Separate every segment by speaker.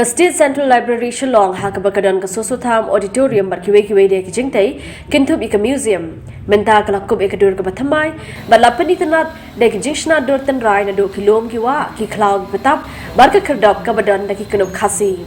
Speaker 1: State Central Library Shillong hakabakadan ka Soso Tham Auditorium bat kiwei de ki jingtei kinthup ika museum mynta kalakup ika dur ka bathymmai bat pynitynnad de ki jingshna Dur Tynrai naduh kiwei ki khlaw btap bar ka khyrdop kabadan de ki khasi.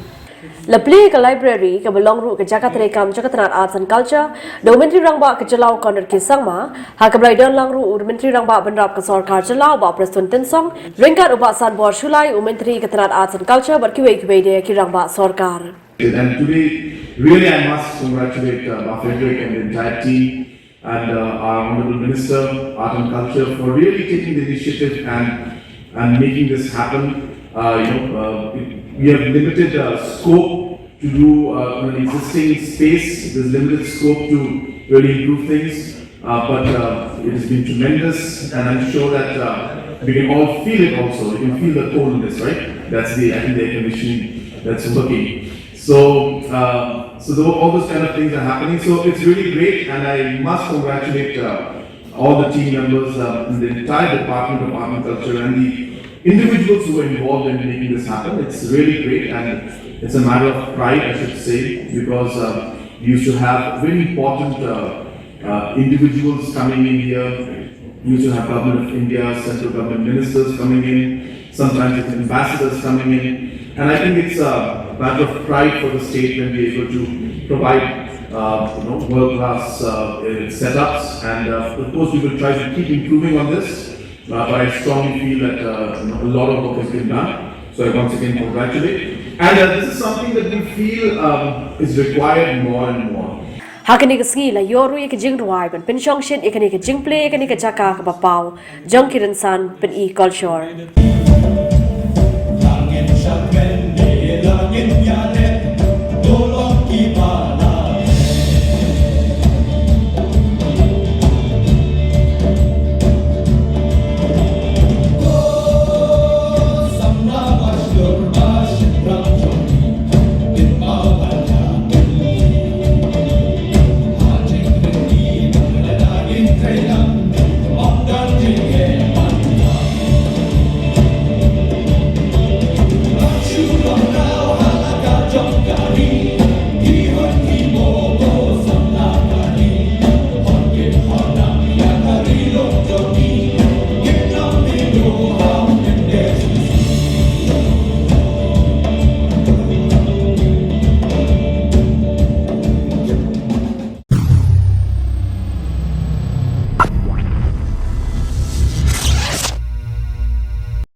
Speaker 1: Lapli ka library ka belong ru ka jagat rekam jagat arts and culture domentri rangba ka jalau corner ki sangma hakablai don lang ru mentri rangba banrap ka sarkar jalau ba president tensong ringkat ubasan bor shulai mentri ka arts and culture bar kiwei de ki rangba sarkar.
Speaker 2: And today, really I must congratulate Frederick and the entire team and our Honorable Minister, Art and Culture for really taking the initiative and making this happen. We have limited scope to do an existing space. There's limited scope to really improve things, but it has been tremendous, and I'm sure that we can all feel it also. We can feel the coldness, right? That's the air conditioning that's working. So all those kind of things are happening. So it's really great, and I must congratulate all the team members in the entire Department of Art and Culture and the individuals who are involved in making this happen. It's really great, and it's a matter of pride, I should say, because we used to have very important individuals coming in here. We used to have Government of India, central government ministers coming in, sometimes it's ambassadors coming in. And I think it's a matter of pride for the state when we're able to provide world-class setups. And of course, we will try to keep improving on this. But I strongly feel that a lot of work has been done. So I once again congratulate. And this is something that we feel is required more and more.
Speaker 1: Hakani ka ski la yoru ka jingtei ban penshong shin ikani ka jingplay ikani ka jaka ka bapau jang kiran san pen e culture.